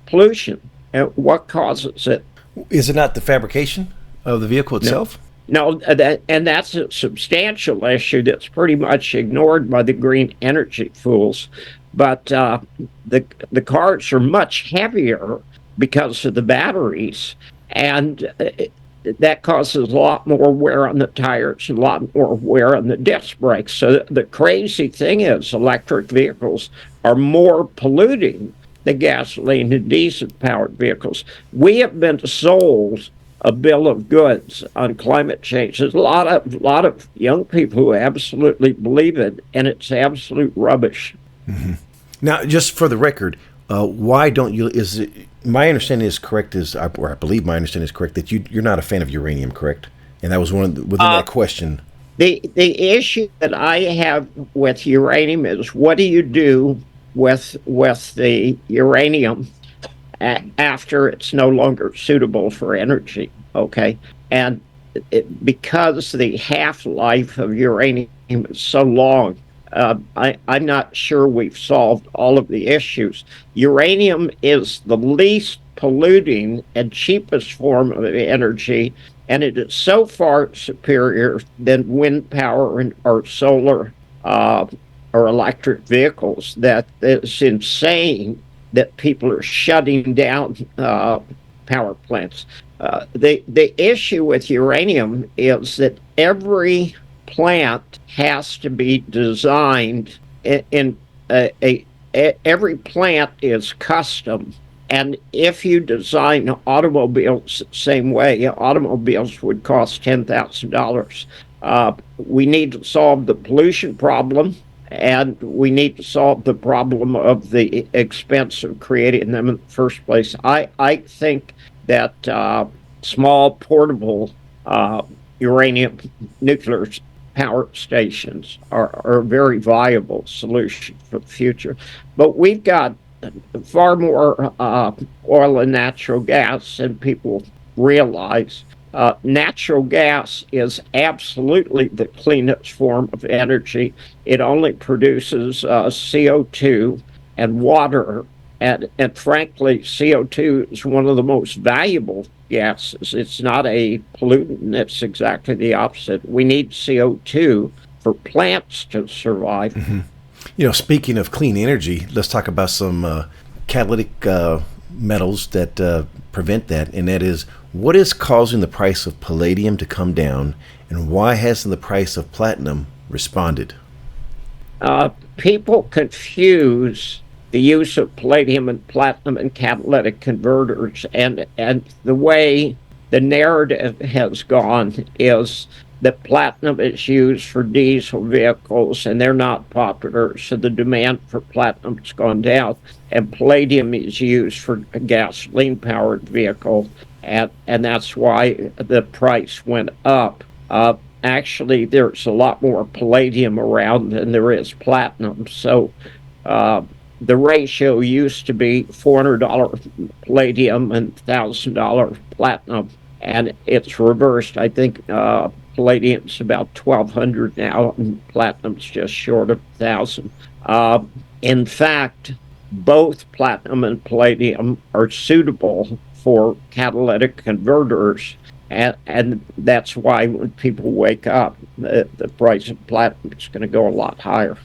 Speaker 2: pollution. And what causes it?
Speaker 1: Is it not the fabrication of the vehicle itself?
Speaker 2: No, that's a substantial issue that's pretty much ignored by the green energy fools. But the cars are much heavier because of the batteries, and that causes a lot more wear on the tires, a lot more wear on the disc brakes. So the crazy thing is electric vehicles are more polluting than gasoline and diesel-powered vehicles. We have been sold a bill of goods on climate change. There's a lot of young people who absolutely believe it, and it's absolute rubbish.
Speaker 1: Mm-hmm. Now, just for the record, why don't you? Is it, my understanding is correct? Or I believe my understanding is correct that you're not a fan of uranium, correct? And that was within that question.
Speaker 2: The issue that I have with uranium is, what do you do with the uranium after it's no longer suitable for energy? Okay, and because the half-life of uranium is so long, I'm not sure we've solved all of the issues. Uranium is the least polluting and cheapest form of energy, and it is so far superior than wind power or solar or electric vehicles. That is insane that people are shutting down power plants. The issue with uranium is that every plant has to be designed in every plant is custom. And if you design automobiles the same way, automobiles would cost $10,000. We need to solve the pollution problem, and we need to solve the problem of the expense of creating them in the first place. I think that small portable uranium nuclear power stations are a very viable solution for the future. But we've got far more oil and natural gas than people realize. Natural gas is absolutely the cleanest form of energy. It only produces CO2 and water. And frankly, CO2 is one of the most valuable gases. It's not a pollutant. It's exactly the opposite. We need CO2 for plants to survive.
Speaker 1: Mm-hmm. Speaking of clean energy, let's talk about some catalytic metals that prevent that. And that is, what is causing the price of palladium to come down, and why hasn't the price of platinum responded?
Speaker 2: People confuse the use of palladium and platinum in catalytic converters, and the way the narrative has gone is that platinum is used for diesel vehicles and they're not popular, so the demand for platinum has gone down, and palladium is used for a gasoline powered vehicle, and that's why the price went up. Actually, there's a lot more palladium around than there is platinum, so the ratio used to be $400 palladium and $1,000 platinum, and it's reversed. I think palladium's about $1,200 now, and platinum's just short of $1,000. In fact, both platinum and palladium are suitable for catalytic converters, and that's why when people wake up, the price of platinum is going to go a lot higher.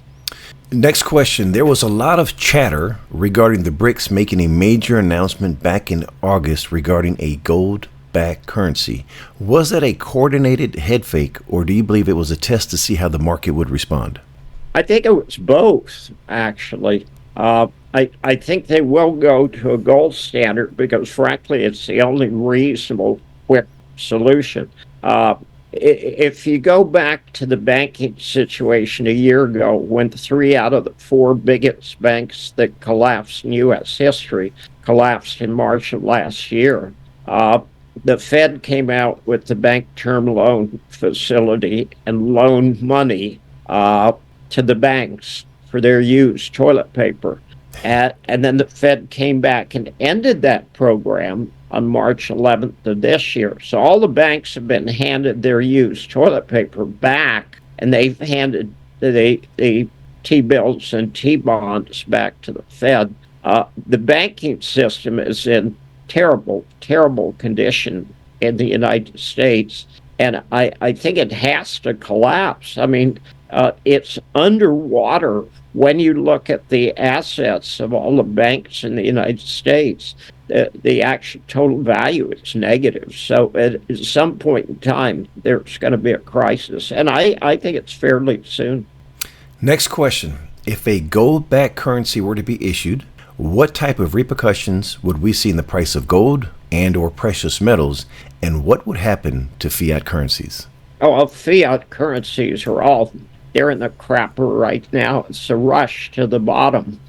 Speaker 1: Next question. There was a lot of chatter regarding the BRICS making a major announcement back in August regarding a gold-backed currency. Was that a coordinated head fake, or do you believe it was a test to see how the market would respond?
Speaker 2: I think it was both, actually. I think they will go to a gold standard because, frankly, it's the only reasonable, quick solution. If you go back to the banking situation a year ago, when 3 out of the 4 biggest banks that collapsed in U.S. history collapsed in March of last year, the Fed came out with the bank term loan facility and loaned money to the banks for their used toilet paper. And then the Fed came back and ended that program on March 11th of this year. So all the banks have been handed their used toilet paper back, and they've handed the T-bills and T-bonds back to the Fed. The banking system is in terrible, terrible condition in the United States, and I think it has to collapse. I mean, it's underwater when you look at the assets of all the banks in the United States. The actual total value is negative. So at some point in time, there's going to be a crisis. And I think it's fairly soon.
Speaker 1: Next question. If a gold-backed currency were to be issued, what type of repercussions would we see in the price of gold and or precious metals? And what would happen to fiat currencies?
Speaker 2: Oh, well, fiat currencies are they're in the crapper right now. It's a rush to the bottom.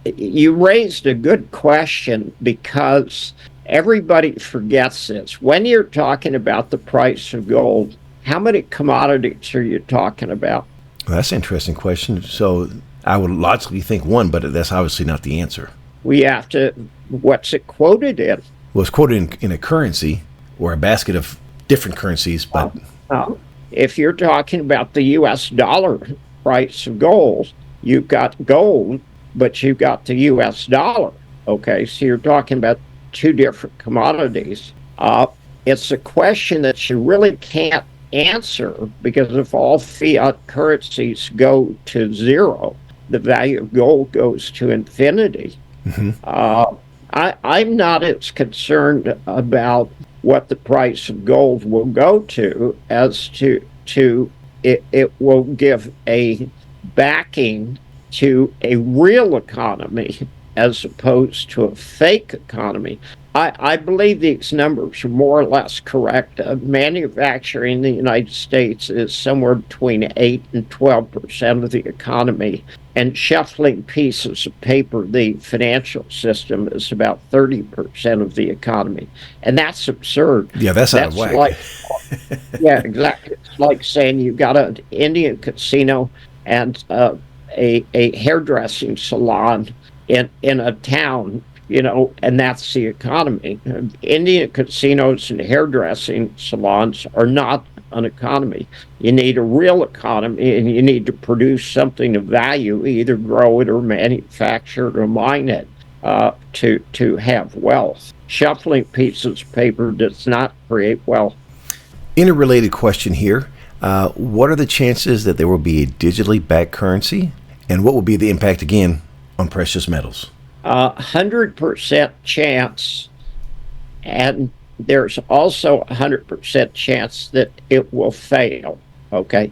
Speaker 2: You raised a good question because everybody forgets this. When you're talking about the price of gold, how many commodities are you talking about?
Speaker 1: Well, that's an interesting question. So I would logically think one, but that's obviously not the answer.
Speaker 2: We have to, what's it quoted in?
Speaker 1: Well, it's quoted in a currency or a basket of different currencies, but...
Speaker 2: If you're talking about the U.S. dollar price of gold, you've got gold, but you've got the U.S. dollar. Okay, so you're talking about two different commodities. It's a question that you really can't answer, because if all fiat currencies go to zero, the value of gold goes to infinity. I'm not as concerned about what the price of gold will go to as to it will give a backing to a real economy as opposed to a fake economy. I believe these numbers are more or less correct. Manufacturing in the United States is somewhere between 8 and 12% of the economy, and shuffling pieces of paper, the financial system, is about 30% of the economy. And that's absurd.
Speaker 1: Yeah, that's out of whack.
Speaker 2: Like, yeah, exactly. It's like saying you've got an Indian casino and a hairdressing salon in a town, and that's the economy. Indian casinos and hairdressing salons are not an economy. You need a real economy, and you need to produce something of value, either grow it or manufacture it or mine it, to have wealth. Shuffling pieces of paper does not create wealth.
Speaker 1: Interrelated question here. What are the chances that there will be a digitally backed currency? And what will be the impact, again, on precious metals?
Speaker 2: 100% chance, and there's also 100% chance that it will fail. Okay.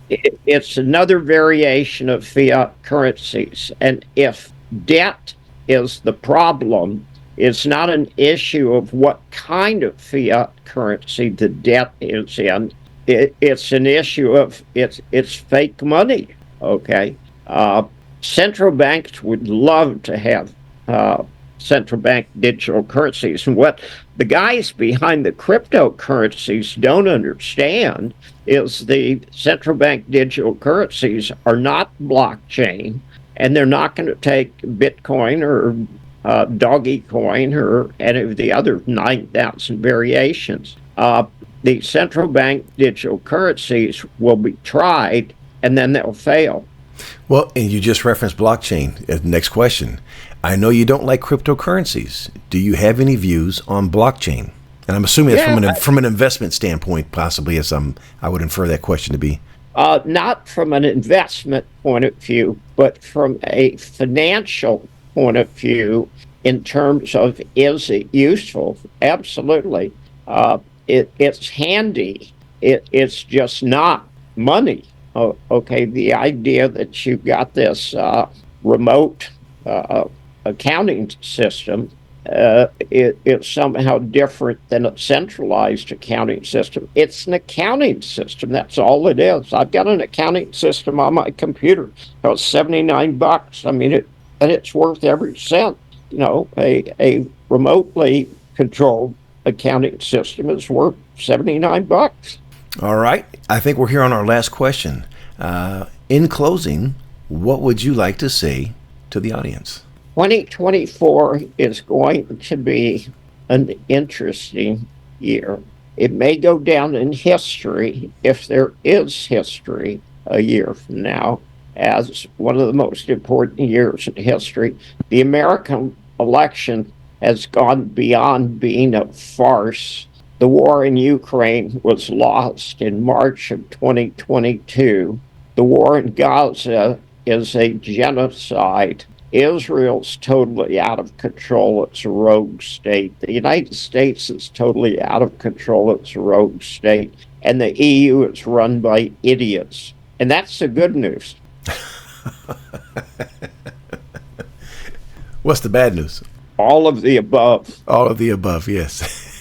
Speaker 2: It's another variation of fiat currencies, and if debt is the problem, it's not an issue of what kind of fiat currency the debt is in. It's an issue of it's fake money. Okay. Central banks would love to have central bank digital currencies. And what the guys behind the cryptocurrencies don't understand is the central bank digital currencies are not blockchain, and they're not going to take Bitcoin or Doggy Coin or any of the other 9,000 variations. The central bank digital currencies will be tried, and then they'll fail.
Speaker 1: Well, and you just referenced blockchain. Next question. I know you don't like cryptocurrencies. Do you have any views on blockchain? And I'm assuming that's from an investment standpoint, possibly, as I would infer that question to be.
Speaker 2: Not from an investment point of view, but from a financial point of view, in terms of, is it useful? Absolutely. It's handy. It's just not money. Okay, the idea that you've got this remote accounting system, it's somehow different than a centralized accounting system. It's an accounting system. That's all it is. I've got an accounting system on my computer. It was $79. I mean, and it's worth every cent. A remotely controlled accounting system is worth $79.
Speaker 1: All right. I think we're here on our last question. In closing, what would you like to say to the audience?
Speaker 2: 2024 is going to be an interesting year. It may go down in history, if there is history a year from now, as one of the most important years in history. The American election has gone beyond being a farce. The war in Ukraine was lost in March of 2022. The war in Gaza is a genocide. Israel's totally out of control. It's a rogue state. The United States is totally out of control. It's a rogue state. And the EU is run by idiots. And that's the good news.
Speaker 1: What's the bad news?
Speaker 2: All of the above.
Speaker 1: All of the above, yes.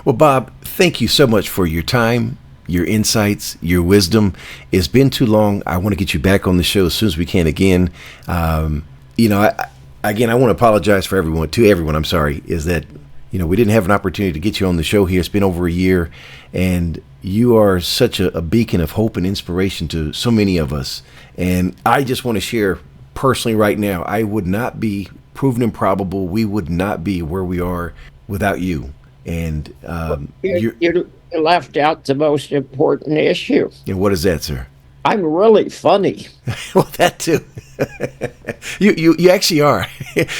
Speaker 1: Well, Bob, thank you so much for your time, your insights, your wisdom. It's been too long. I want to get you back on the show as soon as we can again. I want to apologize to everyone, I'm sorry, is that, we didn't have an opportunity to get you on the show here. It's been over a year, and you are such a beacon of hope and inspiration to so many of us. And I just want to share personally right now, I would not be proven improbable. We would not be where we are without you. And
Speaker 2: you left out the most important issue.
Speaker 1: And what is that, sir?
Speaker 2: I'm really funny.
Speaker 1: Well, that too. You actually are.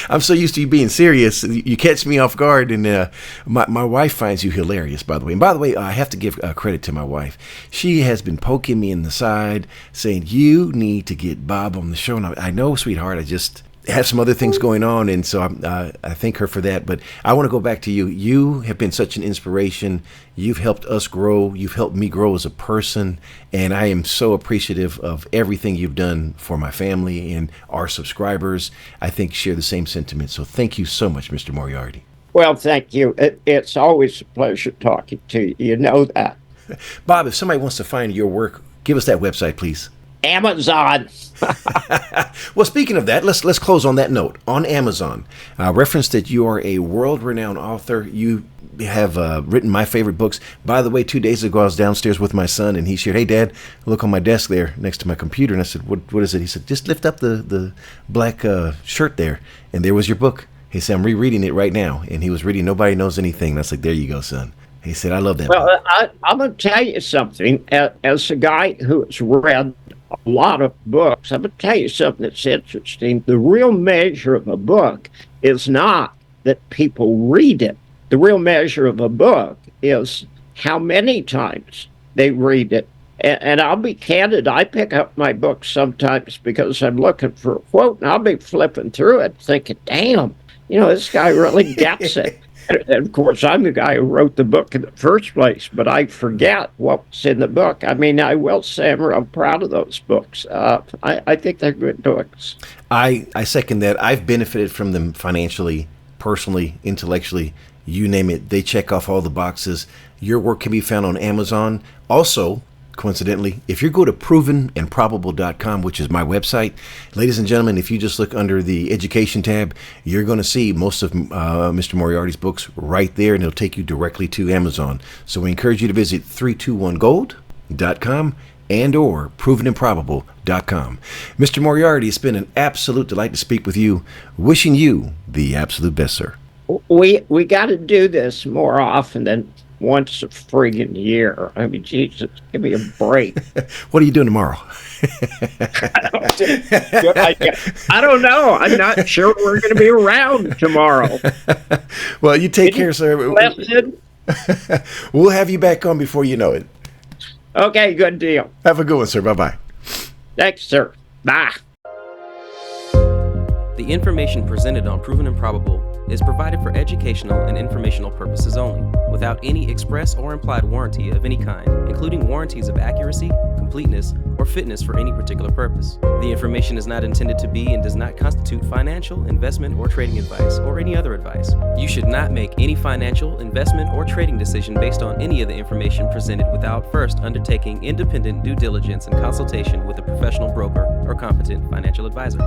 Speaker 1: I'm so used to you being serious. You catch me off guard, and my wife finds you hilarious, by the way. And by the way, I have to give credit to my wife. She has been poking me in the side, saying, you need to get Bob on the show. And I know, sweetheart, I just have some other things going on, and so I thank her for that. But I want to go back to you. You have been such an inspiration. You've helped us grow. You've helped me grow as a person, and I am so appreciative of everything you've done for my family and our subscribers. I think share the same sentiment. So thank you so much, Mr. Moriarty.
Speaker 2: Well, thank you. It's always a pleasure talking to you. You know that.
Speaker 1: Bob, if somebody wants to find your work, give us that website, please.
Speaker 2: Amazon.
Speaker 1: Well, speaking of that, let's close on that note. On Amazon, reference that you are a world-renowned author. You have written my favorite books. By the way, 2 days ago, I was downstairs with my son, and he shared, "Hey, Dad, look on my desk there next to my computer." And I said, "What is it?" He said, "Just lift up the black shirt there." And there was your book. He said, "I'm rereading it right now." And he was reading Nobody Knows Anything. And I was like, "There you go, son." He said, "I love that book."
Speaker 2: Well, I'm going to tell you something. As a guy who has read a lot of books, I'm going to tell you something that's interesting. The real measure of a book is not that people read it. The real measure of a book is how many times they read it. And I'll be candid, I pick up my books sometimes because I'm looking for a quote, and I'll be flipping through it thinking, damn, this guy really gets it. And of course, I'm the guy who wrote the book in the first place, but I forget what was in the book. I mean, I will say I'm real proud of those books. I think they're good books.
Speaker 1: I second that. I've benefited from them financially, personally, intellectually, you name it. They check off all the boxes. Your work can be found on Amazon. Also, coincidentally, if you go to provenandprobable.com, which is my website, ladies and gentlemen, if you just look under the education tab, you're going to see most of Mr. Moriarty's books right there, and it'll take you directly to Amazon. So we encourage you to visit 321gold.com and or provenandprobable.com. Mr. Moriarty, it's been an absolute delight to speak with you. Wishing you the absolute best, sir.
Speaker 2: We got to do this more often than once a friggin' year. I mean, Jesus, give me a break.
Speaker 1: What are you doing tomorrow?
Speaker 2: I don't know. I'm not sure we're going to be around tomorrow.
Speaker 1: Well, you take care, sir. We'll have you back on before you know it.
Speaker 2: Okay, good deal.
Speaker 1: Have a good one, sir. Bye-bye.
Speaker 2: Thanks, sir. Bye.
Speaker 3: The information presented on Proven and Probable is provided for educational and informational purposes only, without any express or implied warranty of any kind, including warranties of accuracy, completeness, or fitness for any particular purpose. The information is not intended to be and does not constitute financial, investment, or trading advice, or any other advice. You should not make any financial, investment, or trading decision based on any of the information presented without first undertaking independent due diligence and consultation with a professional broker or competent financial advisor.